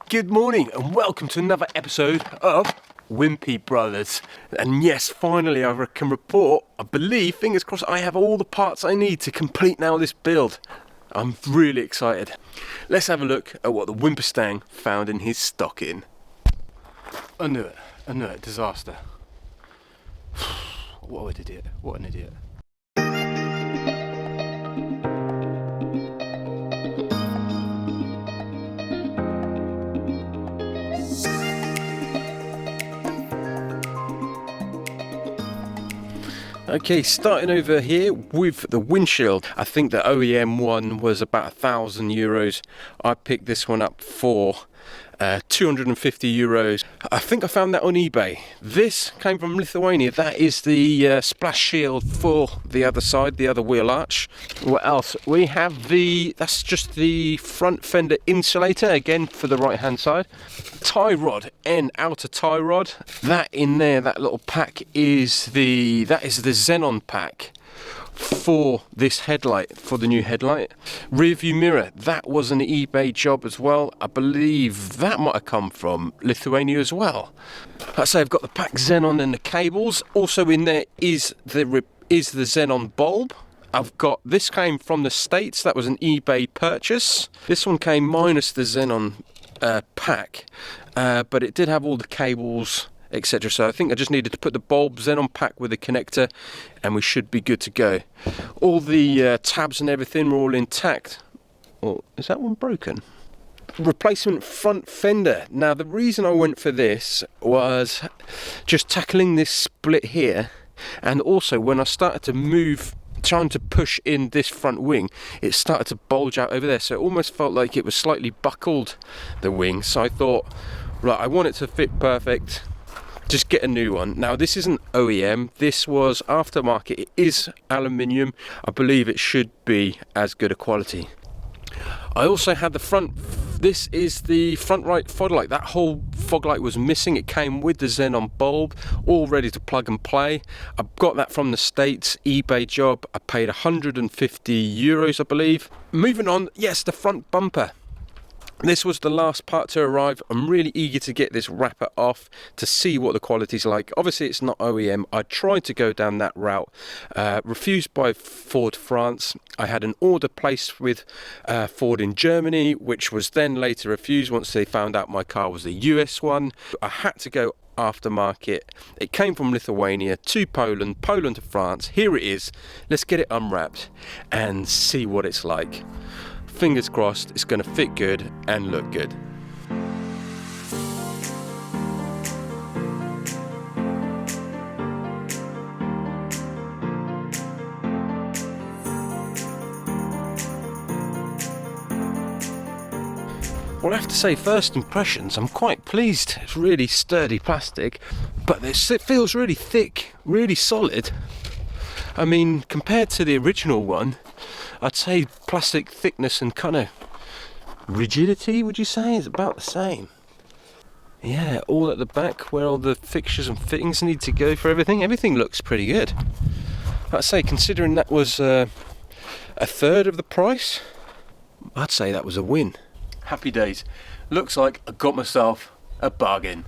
Good morning and welcome to another episode of Wimpy Brothers. And yes, finally I can report, I believe, fingers crossed, I have all the parts I need to complete now this build. I'm really excited. Let's have a look at what the Wimpystang found in his stocking. I knew it, disaster. What an idiot, what an idiot. Okay, starting over here with the windshield. I think the OEM one was about €1,000. I picked this one up for €250. I think I found that on eBay. This came from Lithuania. That is the splash shield for the other side, the other wheel arch. What else? We have that's just the front fender insulator, again for the right hand side. Tie rod and outer tie rod. That in there, that little pack is the xenon pack for this headlight, for the new headlight. Rear view mirror, that was an eBay job as well. I believe that might have come from Lithuania as well. Like I say, I've got the pack xenon and the cables. Also in there is the xenon bulb. I've got, this came from the States, that was an eBay purchase. This one came minus the xenon pack, but it did have all the cables, etc. So I think I just needed to put the bulb xenon pack with the connector and we should be good to go. All the tabs and everything were all intact. Oh, is that one broken? Replacement front fender. Now the reason I went for this was just tackling this split here, and also when I started to move, trying to push in this front wing, it started to bulge out over there, so it almost felt like it was slightly buckled, the wing. So I thought, right, I want it to fit perfect, just get a new one. Now this isn't OEM, this was aftermarket. It is aluminium. I believe it should be as good a quality. I also had the front, this is the front right fog light. That whole fog light was missing. It came with the xenon bulb, all ready to plug and play. I got that from the States, eBay job. I paid €150, I believe. Moving on, yes, the front bumper. This was the last part to arrive. I'm really eager to get this wrapper off to see what the quality's like. Obviously it's not OEM. I tried to go down that route, refused by Ford France. I had an order placed with Ford in Germany, which was then later refused once they found out my car was a US one. I had to go aftermarket. It came from Lithuania to Poland, Poland to France. Here it is. Let's get it unwrapped and see what it's like. Fingers crossed it's going to fit good and look good. Well, I have to say, first impressions, I'm quite pleased. It's really sturdy plastic, but it feels really thick, really solid. I mean, compared to the original one, I'd say plastic thickness and kind of rigidity, would you say, is about the same. Yeah, all at the back where all the fixtures and fittings need to go for everything. Everything looks pretty good. I'd say, considering that was a third of the price, I'd say that was a win. Happy days. Looks like I got myself a bargain.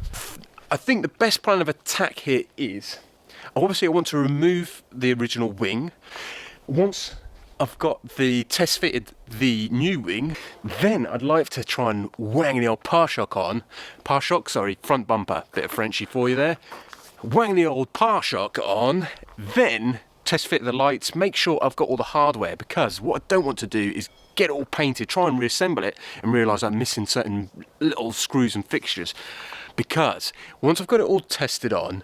I think the best plan of attack here is, obviously I want to remove the original wing. Once I've got the test fitted the new wing, then I'd like to try and wang the old front bumper, bit of Frenchy for you there. Wang the old Parshock on, then test fit the lights, make sure I've got all the hardware, because what I don't want to do is get it all painted, try and reassemble it and realise I'm missing certain little screws and fixtures. Because once I've got it all tested on,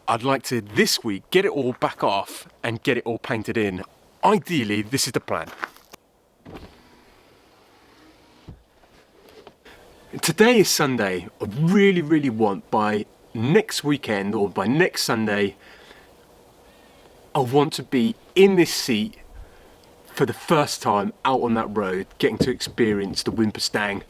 I'd like to this week get it all back off and get it all painted in. Ideally, this is the plan. Today is Sunday. I really want by next weekend or by next Sunday, I want to be in this seat for the first time out on that road, getting to experience the Wimpystang.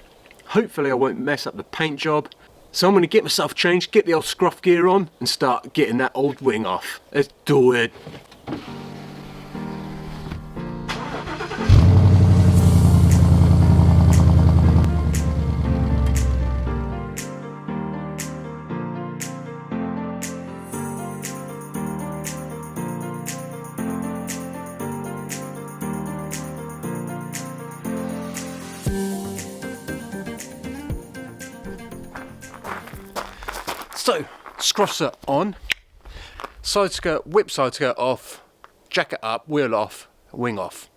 Hopefully I won't mess up the paint job. So I'm going to get myself changed, get the old scruff gear on and start getting that old wing off. Let's do it. So, scrosser on, side skirt, whip side skirt off, jacket up, wheel off, wing off.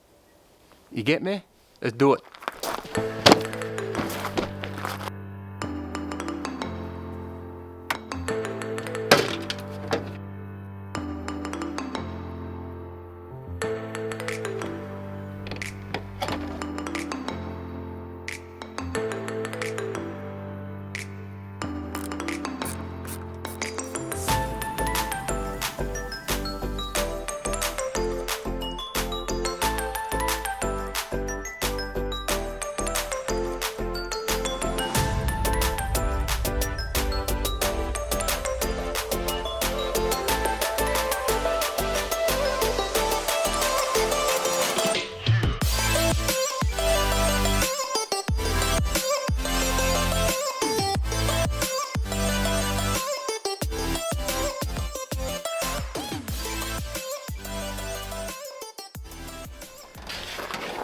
You get me? Let's do it.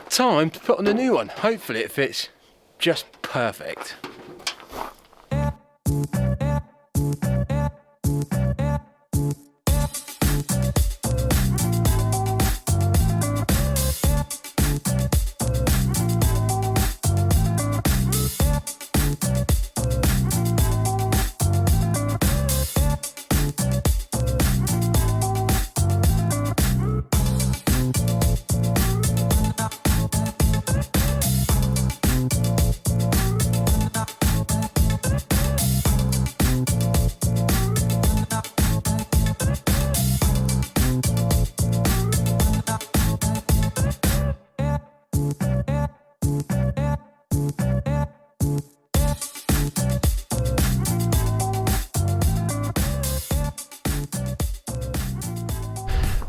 Time to put on a new one. Hopefully it fits just perfect.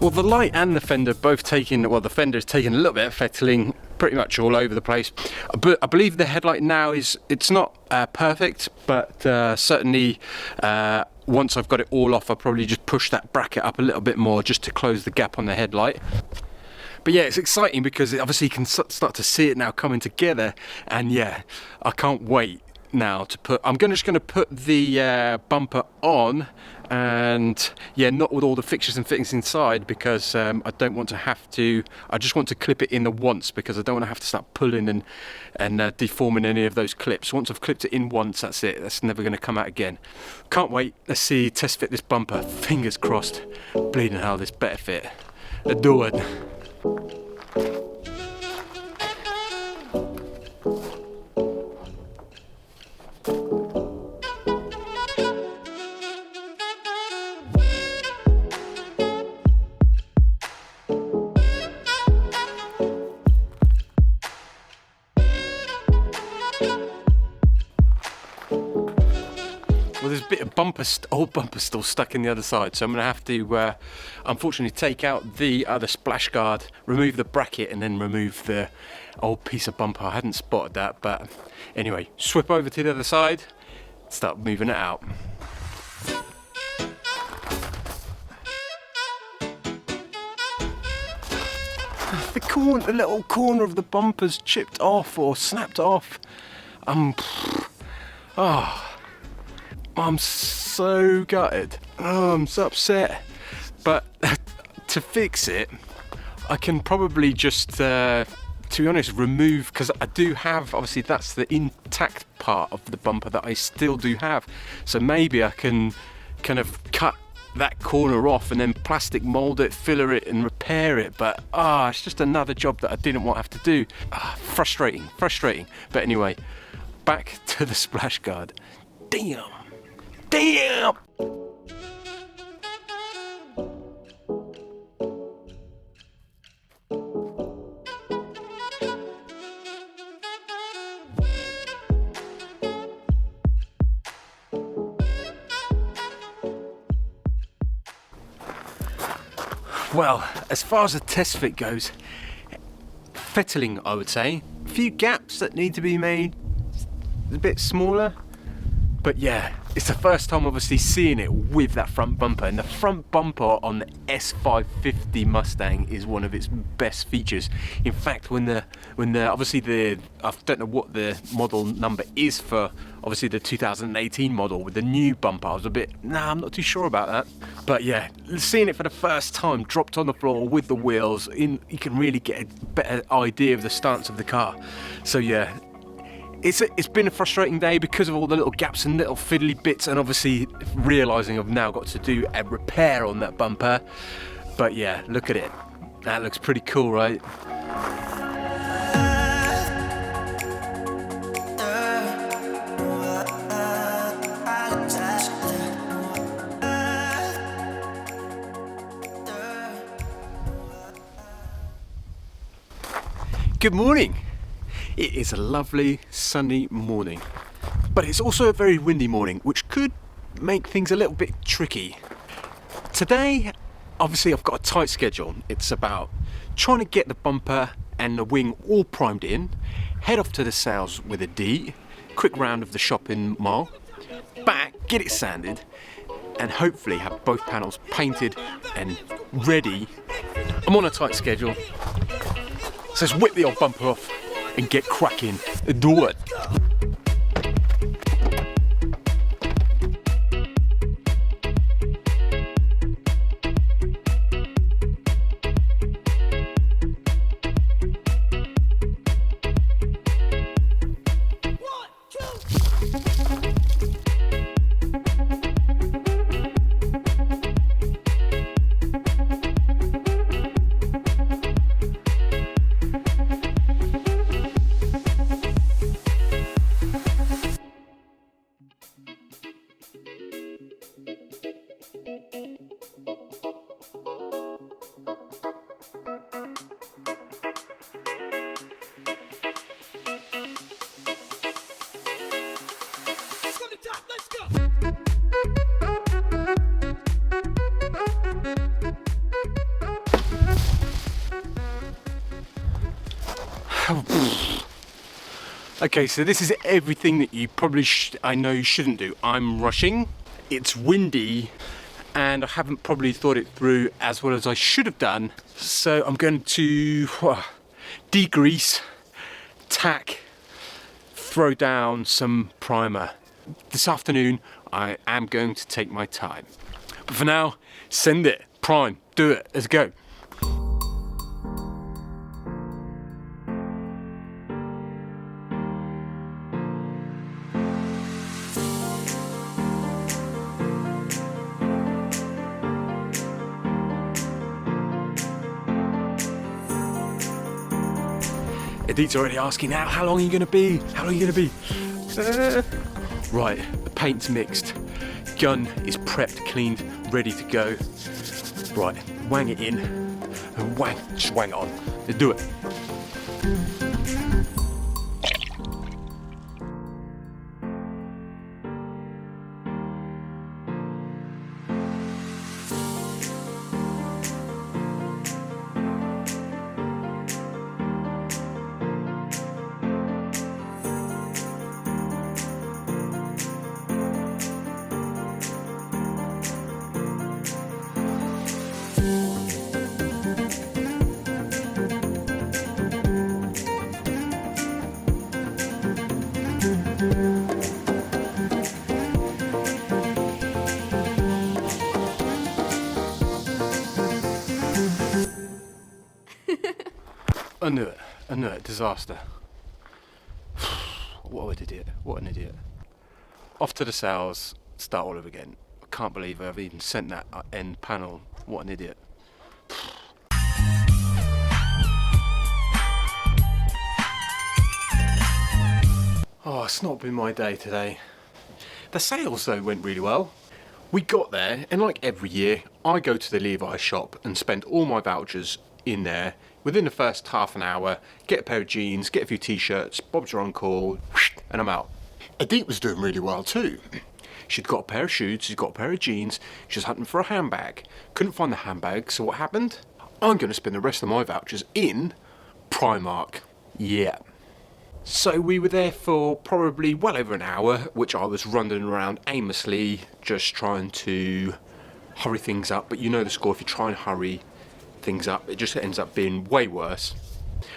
Well, the light and the fender both taking, well, the fender's taking a little bit of fettling pretty much all over the place. But I believe the headlight now it's not perfect, but certainly once I've got it all off, I'll probably just push that bracket up a little bit more just to close the gap on the headlight. But yeah, it's exciting because obviously you can start to see it now coming together, and yeah, I can't wait now to put, I'm just going to put the bumper on, and yeah, not with all the fixtures and fittings inside, because I don't want to have to, I just want to clip it in the once, because I don't want to have to start pulling and deforming any of those clips. Once I've clipped it in once, that's it, that's never going to come out again. Can't wait. Let's see, test fit this bumper, fingers crossed. Bleeding hell, this better fit. Let's do it. Well, there's a bit of old bumper still stuck in the other side, so I'm going to have to unfortunately take out the other splash guard, remove the bracket, and then remove the old piece of bumper. I hadn't spotted that, but anyway, swip over to the other side, start moving it out. The little corner of the bumper's chipped off or snapped off. I'm so gutted. Oh, I'm so upset. But to fix it, I can probably just, to be honest, remove, because I do have, obviously that's the intact part of the bumper that I still do have. So maybe I can kind of cut that corner off and then plastic mold it, filler it and repair it. But it's just another job that I didn't want to have to do. Frustrating. But anyway, back to the splash guard. Damn. Well, as far as the test fit goes, fettling, I would say. A few gaps that need to be made a bit smaller, but yeah, It's the first time obviously seeing it with that front bumper, and the front bumper on the S550 Mustang is one of its best features. In fact, when the obviously I don't know what the model number is for obviously the 2018 model with the new bumper, I was a bit, I'm not too sure about that. But yeah, seeing it for the first time dropped on the floor with the wheels in, you can really get a better idea of the stance of the car. So yeah, it's been a frustrating day because of all the little gaps and little fiddly bits, and obviously realising I've now got to do a repair on that bumper. But yeah, look at it. That looks pretty cool, right? Good morning. It is a lovely sunny morning, but it's also a very windy morning, which could make things a little bit tricky. Today, obviously I've got a tight schedule. It's about trying to get the bumper and the wing all primed in, head off to the sales with a D, quick round of the shopping mall, back, get it sanded, and hopefully have both panels painted and ready. I'm on a tight schedule, so let's whip the old bumper off and get cracking and do it. Okay, so this is everything that you probably I know you shouldn't do. I'm rushing, it's windy, and I haven't probably thought it through as well as I should have done. So I'm going to degrease, tack, throw down some primer. This afternoon I am going to take my time. But for now, send it, prime, do it, let's go. Edith's already asking now, how long are you going to be? How long are you going to be? Right, the paint's mixed. Gun is prepped, cleaned, ready to go. Right, wang it in and just wang it on. Let's do it. I knew it, disaster. What an idiot, what an idiot. Off to the sales, start all over again. I can't believe I've even sent that end panel, what an idiot. Oh, it's not been my day today. The sales though went really well. We got there, and like every year, I go to the Levi's shop and spend all my vouchers in there within the first half an hour, get a pair of jeans, get a few t-shirts, Bob's your on call, and I'm out. Edith was doing really well too. She'd got a pair of shoes, she'd got a pair of jeans, she was hunting for a handbag. Couldn't find the handbag, so what happened? I'm going to spend the rest of my vouchers in Primark. Yeah. So we were there for probably well over an hour, which I was running around aimlessly, just trying to hurry things up. But you know the score, if you try and hurry things up, it just ends up being way worse.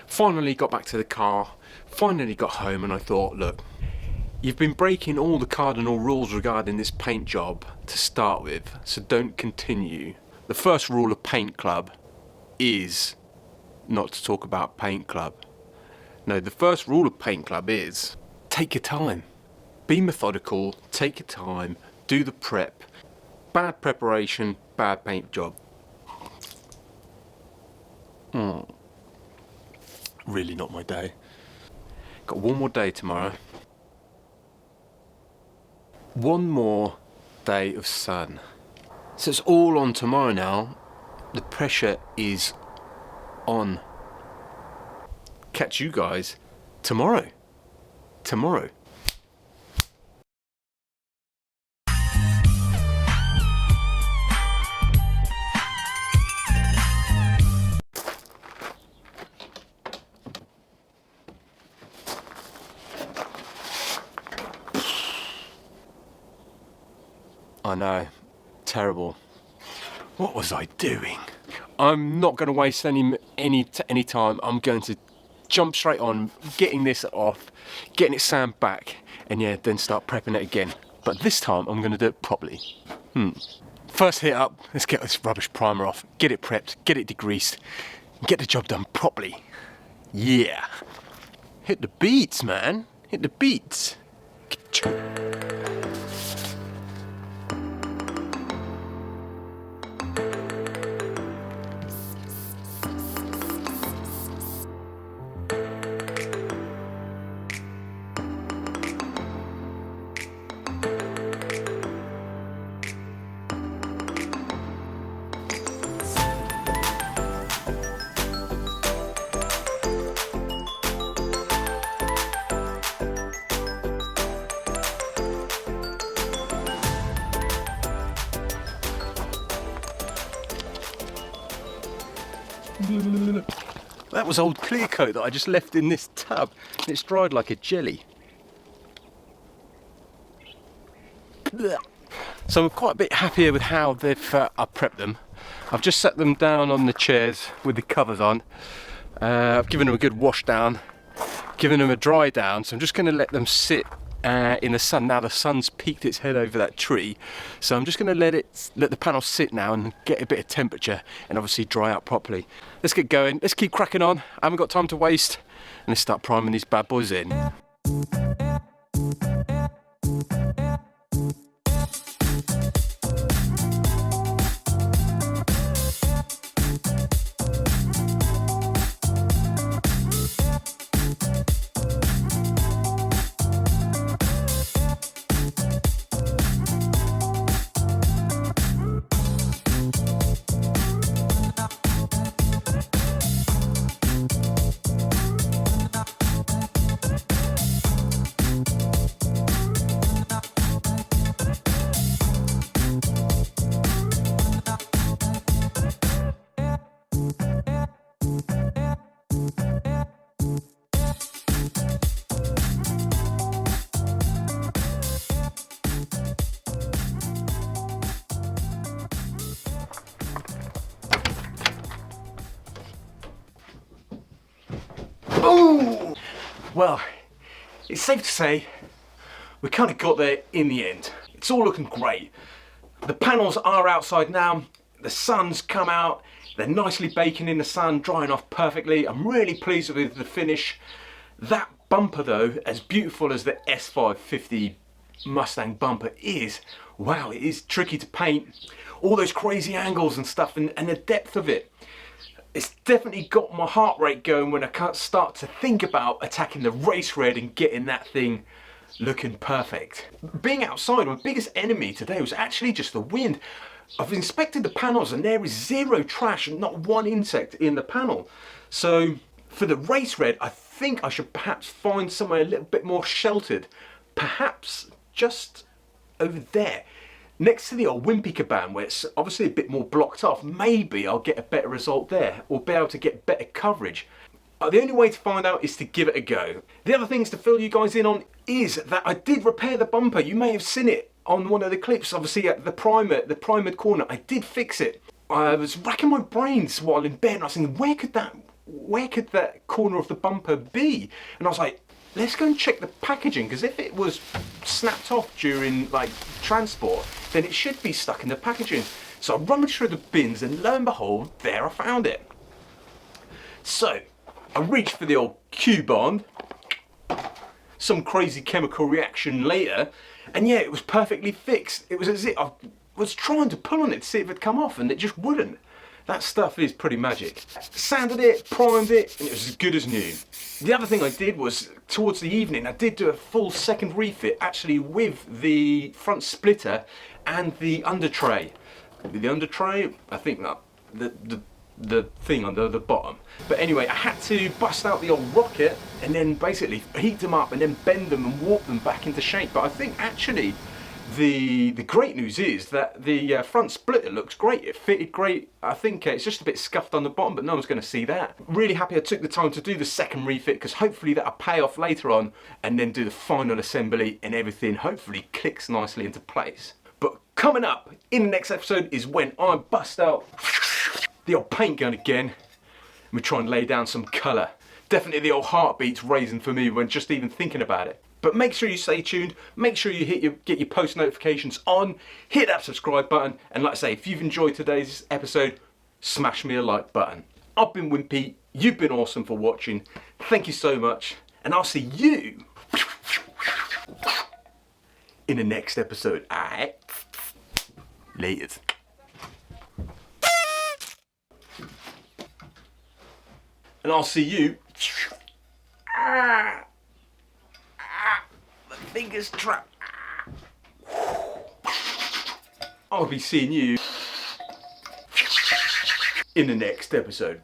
Finally got back to the car, finally got home, and I thought, look, you've been breaking all the cardinal rules regarding this paint job to start with, so don't continue. The first rule of Paint Club is not to talk about Paint Club. No, the first rule of Paint Club is take your time. Be methodical, take your time, do the prep. Bad preparation, bad paint job. Really not my day. Got one more day tomorrow. One more day of sun. So it's all on tomorrow now. The pressure is on. Catch you guys tomorrow. Tomorrow. I know, terrible. What was I doing? I'm not going to waste any time. I'm going to jump straight on, getting this off, getting it sanded back, and yeah, then start prepping it again. But this time I'm going to do it properly. First hit up, let's get this rubbish primer off, get it prepped, get it degreased, get the job done properly. Yeah. Hit the beats, man. Hit the beats. That was old clear coat that I just left in this tub, and it's dried like a jelly. So I'm quite a bit happier with how they've I've prepped them. I've just set them down on the chairs with the covers on. I've given them a good wash down, given them a dry down, so I'm just going to let them sit in the sun. Now the sun's peeked its head over that tree, so I'm just going to let the panel sit now and get a bit of temperature and obviously dry out properly. Let's get going, let's keep cracking on. I haven't got time to waste, and let's start priming these bad boys in. Oh! Well, it's safe to say we kind of got there in the end. It's all looking great. The panels are outside now, the sun's come out, they're nicely baking in the sun, drying off perfectly. I'm really pleased with the finish. That bumper though, as beautiful as the S550 Mustang bumper is, wow, it is tricky to paint. All those crazy angles and stuff, and the depth of it. It's definitely got my heart rate going when I can't start to think about attacking the race red and getting that thing looking perfect. Being outside, my biggest enemy today was actually just the wind. I've inspected the panels and there is zero trash and not one insect in the panel. So for the race red, I think I should perhaps find somewhere a little bit more sheltered. Perhaps just over there. Next to the old Wimpy caban, where it's obviously a bit more blocked off. Maybe I'll get a better result there, or be able to get better coverage. The only way to find out is to give it a go. The other things to fill you guys in on is that I did repair the bumper. You may have seen it on one of the clips. Obviously, at the primered corner, I did fix it. I was racking my brains while in bed, and I was thinking, where could that corner of the bumper be? And I was like, let's go and check the packaging, because if it was snapped off during like transport, then it should be stuck in the packaging. So I rummaged through the bins, and lo and behold, there I found it. So I reached for the old Q-bond, some crazy chemical reaction later, and yeah, it was perfectly fixed. It was as if I was trying to pull on it to see if it'd come off, and it just wouldn't. That stuff is pretty magic. Sanded it, primed it, and it was as good as new. The other thing I did was, towards the evening, I did do a full second refit, actually with the front splitter and the under tray. The under tray, I think that the thing under the bottom. But anyway, I had to bust out the old rocket and then basically heat them up and then bend them and warp them back into shape. But I think actually the great news is that the front splitter looks great. It fitted great. I think it's just a bit scuffed on the bottom, but no one's going to see that. Really happy I took the time to do the second refit, because hopefully that'll pay off later on, and then do the final assembly and everything hopefully clicks nicely into place. But coming up in the next episode is when I bust out the old paint gun again, and we try and lay down some colour. Definitely the old heartbeats raising for me when just even thinking about it. But make sure you stay tuned, make sure you get your post notifications on, hit that subscribe button, and like I say, if you've enjoyed today's episode, smash me a like button. I've been Wimpy, you've been awesome for watching, thank you so much, and I'll see you in the next episode. Alright, laters. And I'll see you. The fingers trapped. I'll be seeing you in the next episode.